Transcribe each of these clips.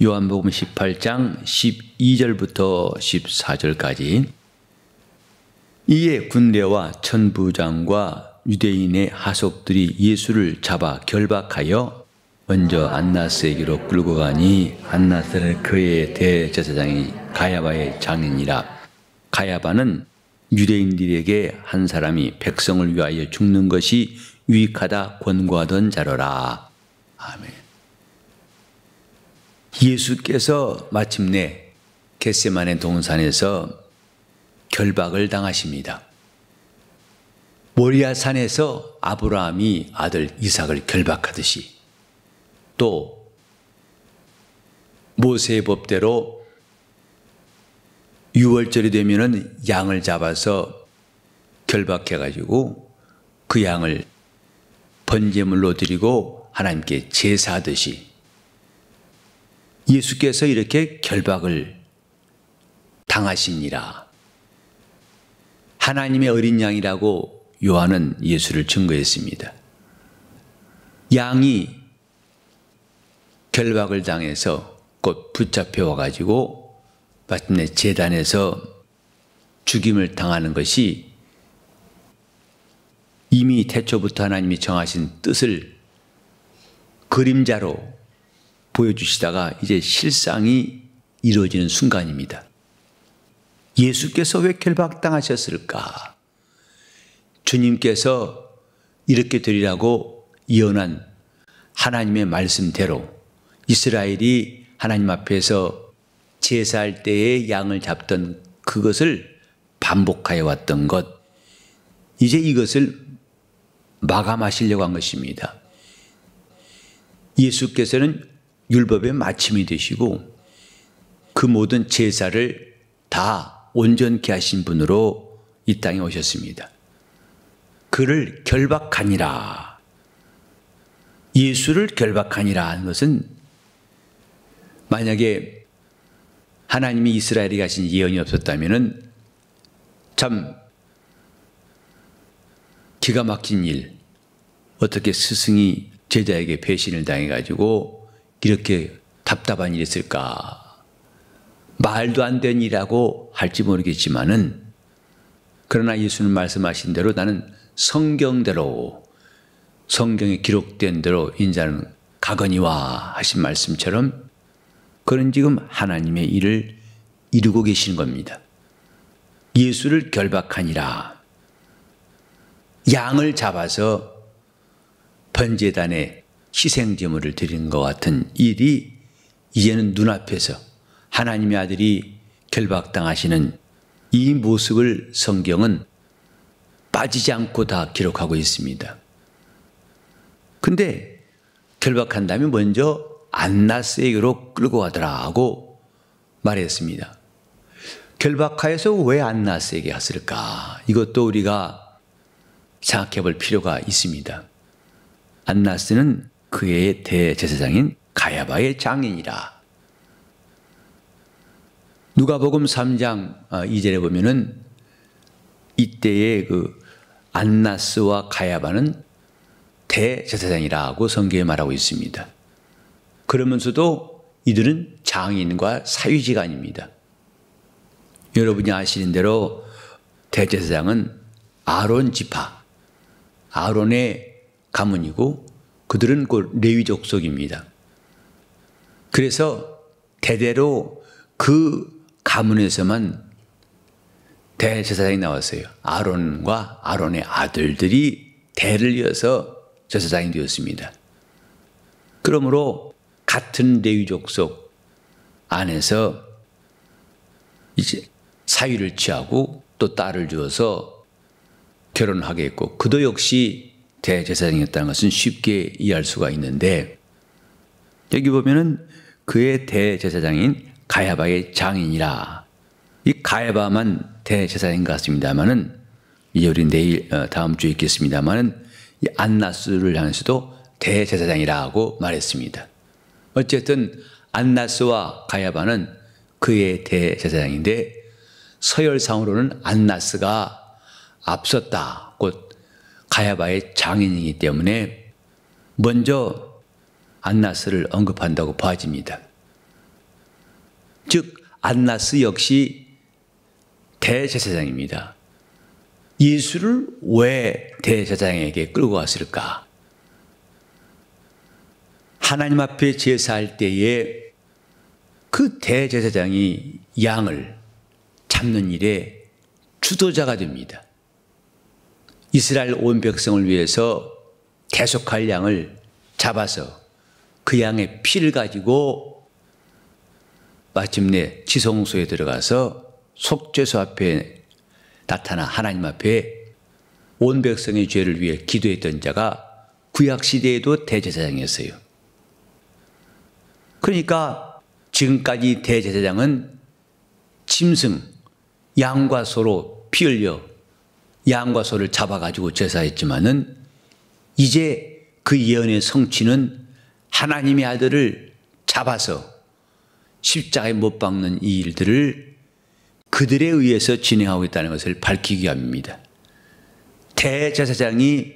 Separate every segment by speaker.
Speaker 1: 요한복음 18장 12절부터 14절까지. 이에 군대와 천부장과 유대인의 하속들이 예수를 잡아 결박하여 먼저 안나스에게로 끌고 가니 안나스는 그의 대제사장이 가야바의 장인이라. 가야바는 유대인들에게 한 사람이 백성을 위하여 죽는 것이 유익하다 권고하던 자로라. 아멘. 예수께서 마침내 겟세마네 동산에서 결박을 당하십니다. 모리아 산에서 아브라함이 아들 이삭을 결박하듯이, 또 모세의 법대로 6월절이 되면은 양을 잡아서 결박해가지고 그 양을 번제물로 드리고 하나님께 제사하듯이 예수께서 이렇게 결박을 당하시니라. 하나님의 어린 양이라고 요한은 예수를 증거했습니다. 양이 결박을 당해서 곧 붙잡혀 와가지고 마침내 제단에서 죽임을 당하는 것이 이미 태초부터 하나님이 정하신 뜻을 그림자로 보여주시다가 이제 실상이 이루어지는 순간입니다. 예수께서 왜 결박당하셨을까? 주님께서 이렇게 되리라고 예언한 하나님의 말씀대로 이스라엘이 하나님 앞에서 제사할 때에 양을 잡던 그것을 반복하여 왔던 것, 이제 이것을 마감하시려고 한 것입니다. 예수께서는 율법의 마침이 되시고 그 모든 제사를 다 온전케 하신 분으로 이 땅에 오셨습니다. 그를 결박하니라. 예수를 결박하니라 하는 것은 만약에 하나님이 이스라엘에게 하신 예언이 없었다면 참 기가 막힌 일, 어떻게 스승이 제자에게 배신을 당해가지고 이렇게 답답한 일이 있을까? 말도 안 되는 일이라고 할지 모르겠지만은, 그러나 예수는 말씀하신 대로 나는 성경대로, 성경에 기록된 대로 인자는 가거니와 하신 말씀처럼 그는 지금 하나님의 일을 이루고 계시는 겁니다. 예수를 결박하니라. 양을 잡아서 번제단에 희생제물을 드리는 것 같은 일이 이제는 눈앞에서 하나님의 아들이 결박당하시는 이 모습을 성경은 빠지지 않고 다 기록하고 있습니다. 근데 결박한 다음에 먼저 안나스에게로 끌고 가더라 하고 말했습니다. 결박하여서 왜 안나스에게 갔을까? 이것도 우리가 생각해 볼 필요가 있습니다. 안나스는 그의 대제사장인 가야바의 장인이라. 누가복음 3장 2절에 보면은 이때의 그 안나스와 가야바는 대제사장이라고 성경에 말하고 있습니다. 그러면서도 이들은 장인과 사위지간입니다. 여러분이 아시는 대로 대제사장은 아론 지파, 아론의 가문이고 그들은 곧 레위 족속입니다. 그래서 대대로 그 가문에서만 대제사장이 나왔어요. 아론과 아론의 아들들이 대를 이어서 제사장이 되었습니다. 그러므로 같은 레위 족속 안에서 이제 사위를 취하고 또 딸을 주어서 결혼하게 했고, 그도 역시 대제사장이었다는 것은 쉽게 이해할 수가 있는데, 여기 보면은 그의 대제사장인 가야바의 장인이라. 이 가야바만 대제사장인 것 같습니다만은, 이제 우리 내일 다음 주에 있겠습니다만은 이 안나스를 향해서도 대제사장이라고 말했습니다. 어쨌든 안나스와 가야바는 그의 대제사장인데 서열상으로는 안나스가 앞섰다. 곧 가야바의 장인이기 때문에 먼저 안나스를 언급한다고 봐집니다. 즉 안나스 역시 대제사장입니다. 예수를 왜 대제사장에게 끌고 왔을까? 하나님 앞에 제사할 때에 그 대제사장이 양을 잡는 일에 주도자가 됩니다. 이스라엘 온 백성을 위해서 대속할 양을 잡아서 그 양의 피를 가지고 마침내 지성소에 들어가서 속죄소 앞에 나타나 하나님 앞에 온 백성의 죄를 위해 기도했던 자가 구약시대에도 대제사장이었어요. 그러니까 지금까지 대제사장은 짐승, 양과 소로 피 흘려 양과 소를 잡아가지고 제사했지만은 이제 그 예언의 성취는 하나님의 아들을 잡아서 십자가에 못 박는 이 일들을 그들에 의해서 진행하고 있다는 것을 밝히기 위함입니다. 대제사장이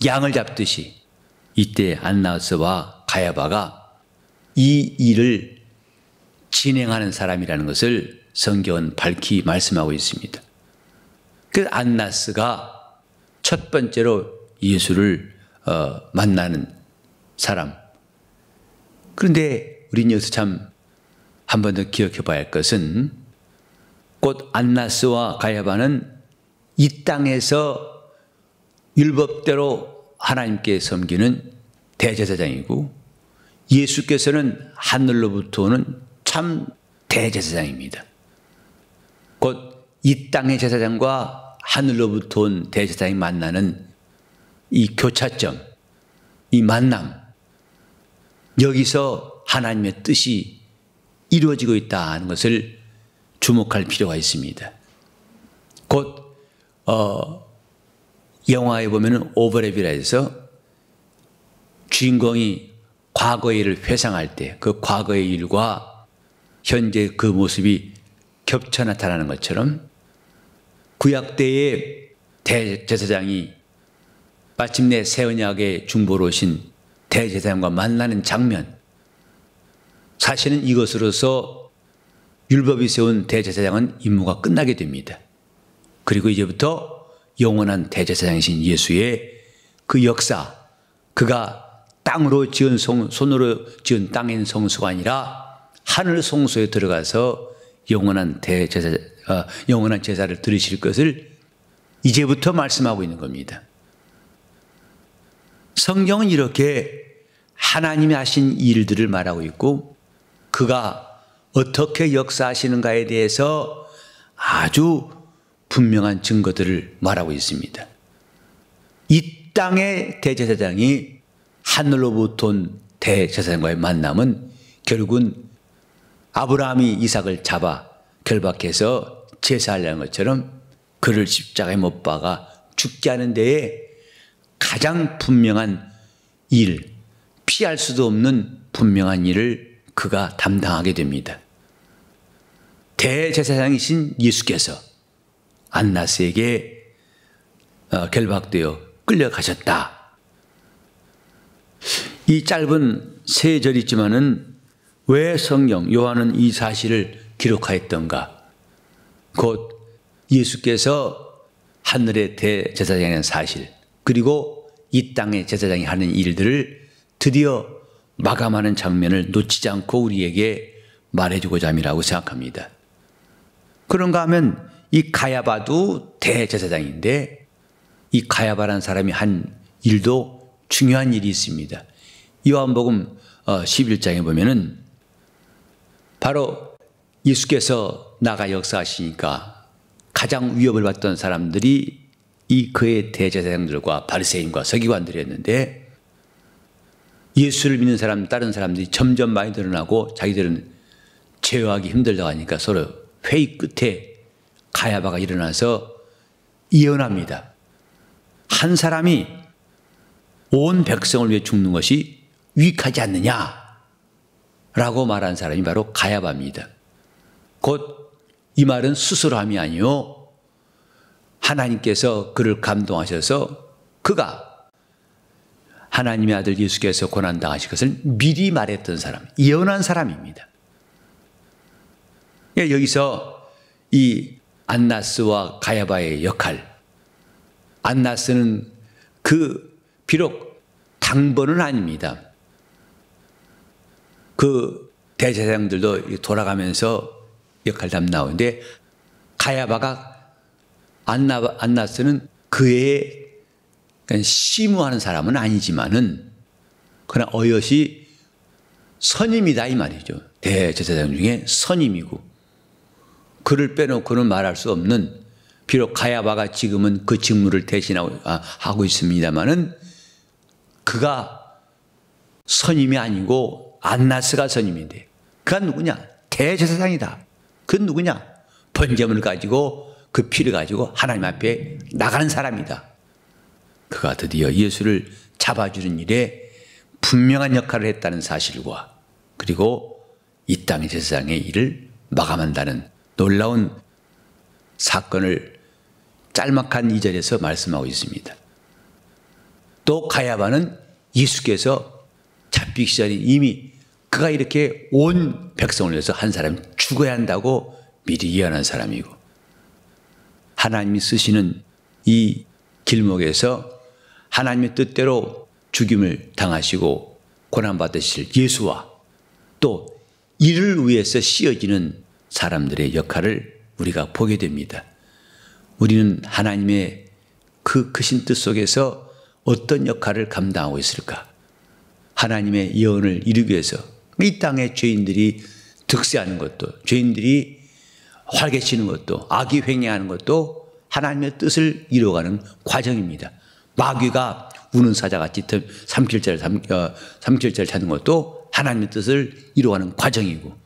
Speaker 1: 양을 잡듯이 이때 안나스와 가야바가 이 일을 진행하는 사람이라는 것을 성경은 밝히 말씀하고 있습니다. 그 안나스가 첫 번째로 예수를 만나는 사람. 그런데 우리는 여기서 참 한 번 더 기억해 봐야 할 것은 곧 안나스와 가야바는 이 땅에서 율법대로 하나님께 섬기는 대제사장이고 예수께서는 하늘로부터 오는 참 대제사장입니다. 곧 이 땅의 제사장과 하늘로부터 온 대제사장이 만나는 이 교차점, 이 만남, 여기서 하나님의 뜻이 이루어지고 있다는 것을 주목할 필요가 있습니다. 곧 영화에 보면은 오버랩이라 해서 주인공이 과거의 일을 회상할 때 그 과거의 일과 현재 그 모습이 겹쳐 나타나는 것처럼 구약 때의 대제사장이 마침내 새 언약의 중보로 오신 대제사장과 만나는 장면, 사실은 이것으로서 율법이 세운 대제사장은 임무가 끝나게 됩니다. 그리고 이제부터 영원한 대제사장이신 예수의 그 역사, 그가 땅으로 지은 손으로 지은 땅인 성소가 아니라 하늘 성소에 들어가서 영원한 제사를 드리실 것을 이제부터 말씀하고 있는 겁니다. 성경은 이렇게 하나님이 하신 일들을 말하고 있고 그가 어떻게 역사하시는가에 대해서 아주 분명한 증거들을 말하고 있습니다. 이 땅의 대제사장이 하늘로부터 온 대제사장과의 만남은 결국은 아브라함이 이삭을 잡아 결박해서 제사하려는 것처럼 그를 십자가에 못 박아 죽게 하는 데에 가장 분명한 일, 피할 수도 없는 분명한 일을 그가 담당하게 됩니다. 대제사장이신 예수께서 안나스에게 결박되어 끌려가셨다. 이 짧은 세 절이지만은 왜 성경 요한은 이 사실을 기록하였던가? 곧 예수께서 하늘의 대제사장이라는 사실, 그리고 이 땅의 제사장이 하는 일들을 드디어 마감하는 장면을 놓치지 않고 우리에게 말해주고자 함이라고 생각합니다. 그런가 하면 이 가야바도 대제사장인데 이 가야바라는 사람이 한 일도 중요한 일이 있습니다. 요한복음 11장에 보면은 바로 예수께서 나가 역사하시니까 가장 위협을 받던 사람들이 이 그의 대제사장들과 바리새인과 서기관들이었는데 예수를 믿는 사람, 다른 사람들이 점점 많이 늘어나고 자기들은 제어하기 힘들다고 하니까 서로 회의 끝에 가야바가 일어나서 예언합니다. 한 사람이 온 백성을 위해 죽는 것이 유익하지 않느냐 라고 말한 사람이 바로 가야바입니다. 곧 이 말은 스스로함이 아니요 하나님께서 그를 감동하셔서 그가 하나님의 아들 예수께서 고난당하실 것을 미리 말했던 사람, 예언한 사람입니다. 여기서 이 안나스와 가야바의 역할, 안나스는 비록 당번은 아닙니다. 그 대제사장들도 돌아가면서 역할 담당하는데 가야바가 안나스는 그의 시무하는 사람은 아니지만은 그러나 어여시 선임이다 이 말이죠. 대제사장 중에 선임이고 그를 빼놓고는 말할 수 없는, 비록 가야바가 지금은 그 직무를 대신하고 있습니다마는 그가 선임이 아니고 안나스가 선임인데 그가 누구냐? 대제사장이다. 그건 누구냐? 번제물을 가지고 그 피를 가지고 하나님 앞에 나가는 사람이다. 그가 드디어 예수를 잡아주는 일에 분명한 역할을 했다는 사실과 그리고 이 땅의 제사장의 일을 마감한다는 놀라운 사건을 짤막한 2절에서 말씀하고 있습니다. 또 가야바는 예수께서 잡히기 전에 이미 그가 이렇게 온 백성을 위해서 한 사람이 죽어야 한다고 미리 예언한 사람이고, 하나님이 쓰시는 이 길목에서 하나님의 뜻대로 죽임을 당하시고 고난받으실 예수와 또 이를 위해서 씌어지는 사람들의 역할을 우리가 보게 됩니다. 우리는 하나님의 그 크신 뜻 속에서 어떤 역할을 감당하고 있을까? 하나님의 예언을 이루기 위해서 이 땅에 죄인들이 득세하는 것도, 죄인들이 활개치는 것도, 악이 횡행하는 것도 하나님의 뜻을 이루어가는 과정입니다. 마귀가 우는 사자같이 삼킬자를 찾는 것도 하나님의 뜻을 이루어가는 과정이고,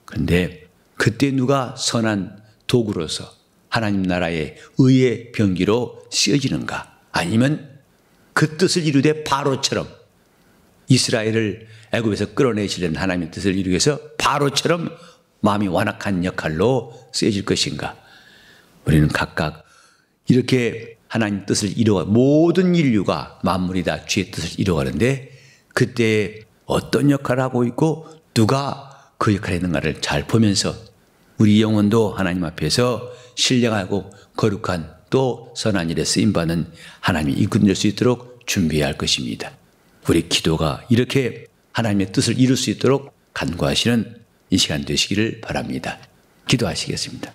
Speaker 1: 그런데 그때 누가 선한 도구로서 하나님 나라의 의의 병기로 쓰여지는가? 아니면 그 뜻을 이루되 바로처럼 이스라엘을 애굽에서 끌어내시려는 하나님의 뜻을 이루기 위해서 바로처럼 마음이 완악한 역할로 쓰여질 것인가? 우리는 각각 이렇게 하나님 뜻을 이루어 모든 인류가 만물이 다 주의 뜻을 이루어가는데 그때 어떤 역할을 하고 있고 누가 그 역할을 했는가를 잘 보면서 우리 영혼도 하나님 앞에서 신령하고 거룩한 또 선한 일에 쓰임받는 하나님이 이끌어낼 수 있도록 준비해야 할 것입니다. 우리 기도가 이렇게 하나님의 뜻을 이룰 수 있도록 간구하시는 이 시간 되시기를 바랍니다. 기도하시겠습니다.